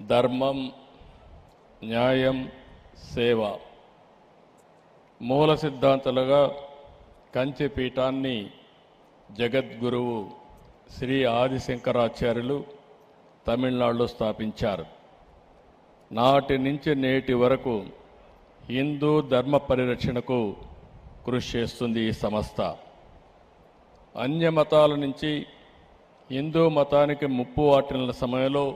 ధర్మం, న్యాయం, సేవ మూల సిద్ధాంతాలుగా కంచి పీఠాన్ని జగద్గురువు శ్రీ ఆదిశంకరాచార్యులు తమిళనాడులో స్థాపించారు. నాటి నుంచి నేటి వరకు హిందూ ధర్మ పరిరక్షణకు కృషి చేస్తుంది ఈ సంస్థ. అన్య మతాల నుంచి హిందూ మతానికి ముప్పు వాటిల్లిన సమయంలో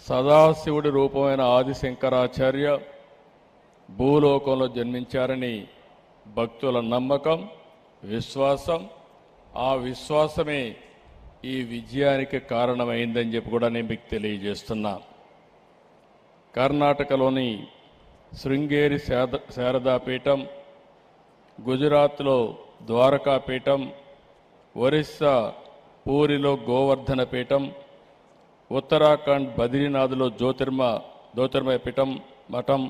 సదాశివుడి రూపమైన ఆదిశంకరాచార్య భూలోకంలో జన్మించారని భక్తుల నమ్మకం, విశ్వాసం. ఆ విశ్వాసమే ఈ విజయానికి కారణమైందని చెప్పి కూడా నేను మీకు తెలియజేస్తున్నా. కర్ణాటకలోని శృంగేరి శారదాపీఠం, గుజరాత్లో ద్వారకాపీఠం, ఒరిస్సా పూరిలో గోవర్ధన పీఠం, ఉత్తరాఖండ్ బద్రీనాథ్లో జ్యోతిర్మయ పీఠం మఠం,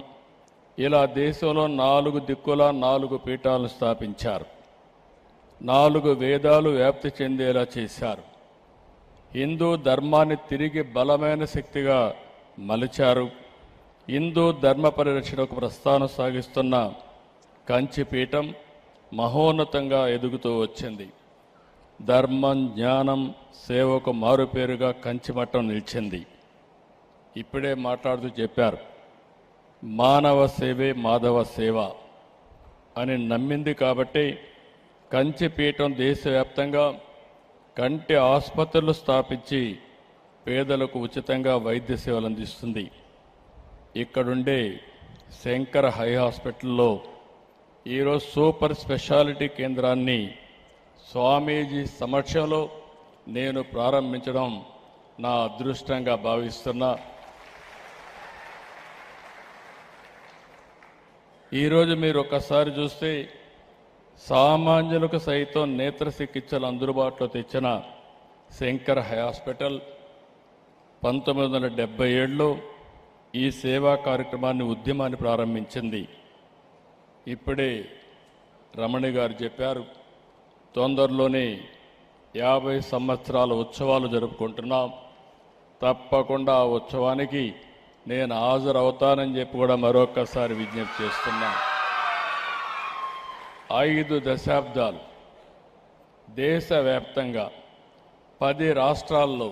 ఇలా దేశంలో 4 దిక్కుల 4 పీఠాలను స్థాపించారు. 4 వేదాలు వ్యాప్తి చెందేలా చేశారు. హిందూ ధర్మాన్ని తిరిగి బలమైన శక్తిగా మలిచారు. హిందూ ధర్మ పరిరక్షణకు ప్రస్థానం సాగిస్తున్న కంచిపీఠం మహోన్నతంగా ఎదుగుతూ వచ్చింది. ధర్మం, జ్ఞానం, సేవకు మారుపేరుగా కంచిమఠం నిలిచింది. ఇప్పుడే మాట్లాడుతూ చెప్పారు, మానవ సేవే మాధవ సేవ అని నమ్మింది కాబట్టి కంచిపీఠం దేశవ్యాప్తంగా కంటి ఆసుపత్రులు స్థాపించి పేదలకు ఉచితంగా వైద్య సేవలు అందిస్తుంది. ఇక్కడుండే శంకర హై హాస్పిటల్లో ఈరోజు సూపర్ స్పెషాలిటీ కేంద్రాన్ని స్వామీజీ సమక్షంలో నేను ప్రారంభించడం నా అదృష్టంగా భావిస్తున్నా. ఈరోజు మీరు ఒక్కసారి చూస్తే సామాన్యులకు సైతం నేత్ర చికిత్సలు అందుబాటులో తెచ్చిన శంకర్ హై హాస్పిటల్ 1977లో ఈ సేవా కార్యక్రమాన్ని ఉద్యమాన్ని ప్రారంభించింది. ఇప్పుడే రమణి గారు చెప్పారు, తొందరలోనే 50 సంవత్సరాల ఉత్సవాలు జరుపుకుంటున్నాం. తప్పకుండా ఆ ఉత్సవానికి నేను హాజరవుతానని చెప్పి కూడా మరొకసారి విజ్ఞప్తి చేస్తున్నా. 5 దశాబ్దాలు దేశవ్యాప్తంగా 10 రాష్ట్రాల్లో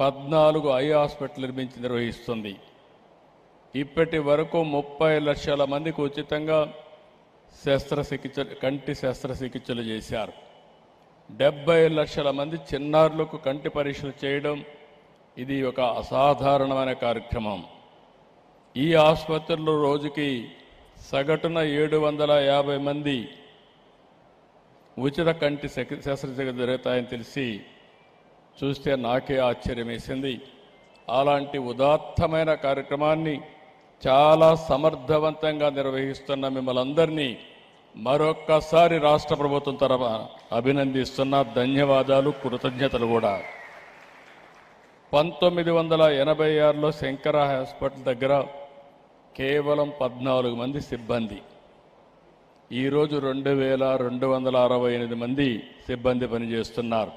14 ఐ హాస్పిటల్ నిర్వహిస్తుంది. ఇప్పటి వరకు 30 లక్షల మందికి ఉచితంగా కంటి శస్త్రచికిత్సలు చేశారు. 70 లక్షల మంది చిన్నారులకు కంటి పరీక్షలు చేయడం ఇది ఒక అసాధారణమైన కార్యక్రమం. ఈ ఆసుపత్రిలో రోజుకి సగటున 750 మంది ఉచిత కంటి శస్త్రచికిత్స జరుగుతాయని తెలిసి చూస్తే నాకే ఆశ్చర్యం వేసింది. అలాంటి ఉదాత్తమైన కార్యక్రమాన్ని చాలా సమర్థవంతంగా నిర్వహిస్తున్న మిమ్మల్ని అందరినీ మరొక్కసారి రాష్ట్ర ప్రభుత్వం తరఫున అభినందిస్తున్న. ధన్యవాదాలు, కృతజ్ఞతలు కూడా. 1986లో శంకర హాస్పిటల్ దగ్గర కేవలం 14 మంది సిబ్బంది. ఈరోజు 2268 మంది సిబ్బంది పనిచేస్తున్నారు.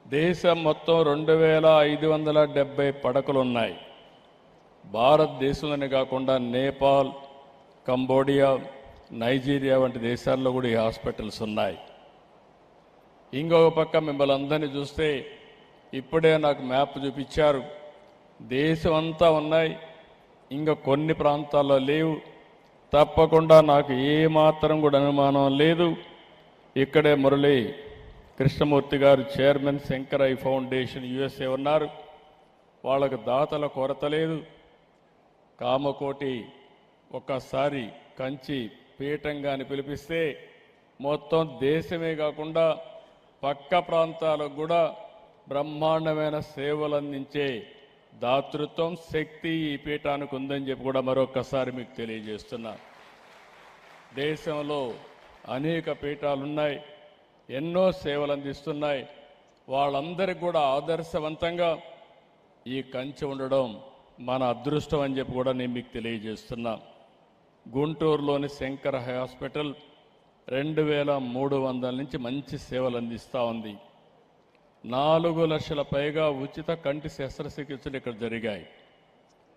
దేశం మొత్తం 2570 పడకలు ఉన్నాయి. భారతదేశంలోనే కాకుండా నేపాల్, కంబోడియా, నైజీరియా వంటి దేశాల్లో కూడా ఈ హాస్పిటల్స్ ఉన్నాయి. ఇంకొక పక్క మిమ్మల్ని అందరినీ చూస్తే ఇప్పుడే నాకు మ్యాప్ చూపించారు. దేశం అంతా ఉన్నాయి, ఇంకా కొన్ని ప్రాంతాల్లో లేవు. తప్పకుండా నాకు ఏమాత్రం కూడా అనుమానం లేదు. ఇక్కడే మురళీ కృష్ణమూర్తి గారు chairman Shankar I foundation USA ఉన్నారు. వాళ్ళకు దాతల కొరత లేదు. కామకోటి ఒక్కసారి కంచి పీఠంగాని పిలిపిస్తే మొత్తం దేశమే కాకుండా పక్క ప్రాంతాలకు కూడా బ్రహ్మాండమైన సేవలు అందించే దాతృత్వం, శక్తి ఈ పీఠానికి ఉందని చెప్పి కూడా మరొకసారి మీకు తెలియజేస్తున్నా. దేశంలో అనేక పీఠాలున్నాయి, ఎన్నో సేవలు అందిస్తున్నాయి. వాళ్ళందరికీ కూడా ఆదర్శవంతంగా ఈ కంచి ఉండడం మన అదృష్టం అని చెప్పి కూడా నేను మీకు తెలియజేస్తున్నా. గుంటూరులోని శంకర్ హై హాస్పిటల్ 2300 నుంచి మంచి సేవలు అందిస్తూ ఉంది. 4 లక్షల పైగా ఉచిత కంటి శస్త్రచికిత్సలు ఇక్కడ జరిగాయి.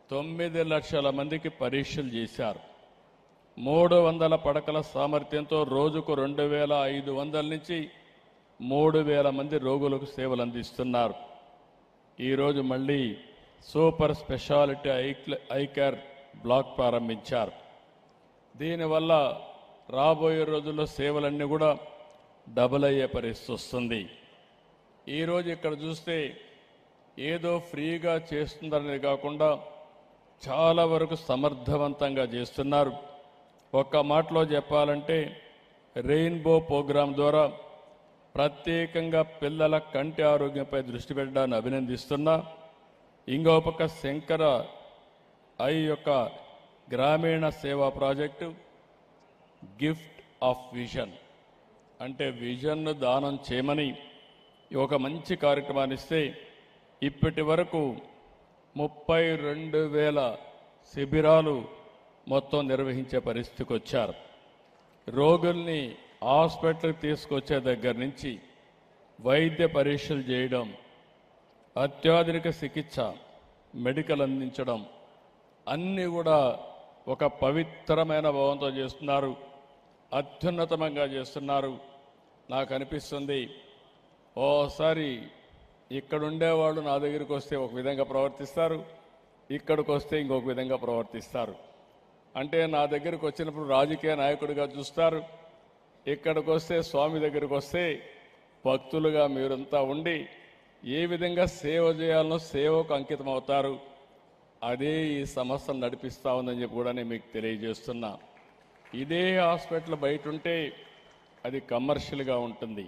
9 లక్షల మందికి పరీక్షలు చేశారు. 300 పడకల సామర్థ్యంతో రోజుకు 2,500 నుంచి 3,000 మంది రోగులకు సేవలు అందిస్తున్నారు. ఈరోజు మళ్ళీ super speciality eye care black ప్రారంభించారు. దీనివల్ల రాబోయే రోజుల్లో సేవలన్నీ కూడా డబుల్ అయ్యే పరిస్థితి వస్తుంది. ఈరోజు ఇక్కడ చూస్తే ఏదో ఫ్రీగా చేస్తుందనేది కాకుండా చాలా వరకు సమర్థవంతంగా చేస్తున్నారు. ఒక్క మాటలో చెప్పాలంటే రెయిన్బో ప్రోగ్రాం ద్వారా ప్రత్యేకంగా పిల్లల కంటి ఆరోగ్యంపై దృష్టి పెట్టడాన్ని అభినందిస్తున్నా. ఇంకో పక్క శంకర ఐ యొక్క గ్రామీణ సేవా ప్రాజెక్టు గిఫ్ట్ ఆఫ్ విజన్ అంటే విజన్ను దానం చేయమని ఒక మంచి కార్యక్రమాన్ని ఇస్తే ఇప్పటి వరకు 32,000 శిబిరాలు మొత్తం నిర్వహించే పరిస్థితికి వచ్చారు. రోగుల్ని హాస్పిటల్కి తీసుకొచ్చే దగ్గర నుంచి వైద్య పరీక్షలు చేయడం, అత్యాధునిక చికిత్స, మెడికల్ అందించడం అన్నీ కూడా ఒక పవిత్రమైన భావంతో చేస్తున్నారు. అత్యున్నతంగా చేస్తున్నారు. నాకు అనిపిస్తుంది ఓసారి ఇక్కడ ఉండేవాళ్ళు నా దగ్గరికి వస్తే ఒక విధంగా ప్రవర్తిస్తారు, ఇక్కడికి వస్తే ఇంకొక విధంగా ప్రవర్తిస్తారు. అంటే నా దగ్గరికి వచ్చినప్పుడు రాజకీయ నాయకుడిగా చూస్తారు, ఇక్కడికి వస్తే స్వామి దగ్గరికి వస్తే భక్తులుగా మీరంతా ఉండి ఏ విధంగా సేవ చేయాలనో సేవకు అంకితం అవుతారు. అదే ఈ సంస్థను నడిపిస్తూ ఉందని చెప్పి కూడా నేను మీకు తెలియజేస్తున్నా. ఇదే హాస్పిటల్ బయట ఉంటే అది కమర్షియల్గా ఉంటుంది.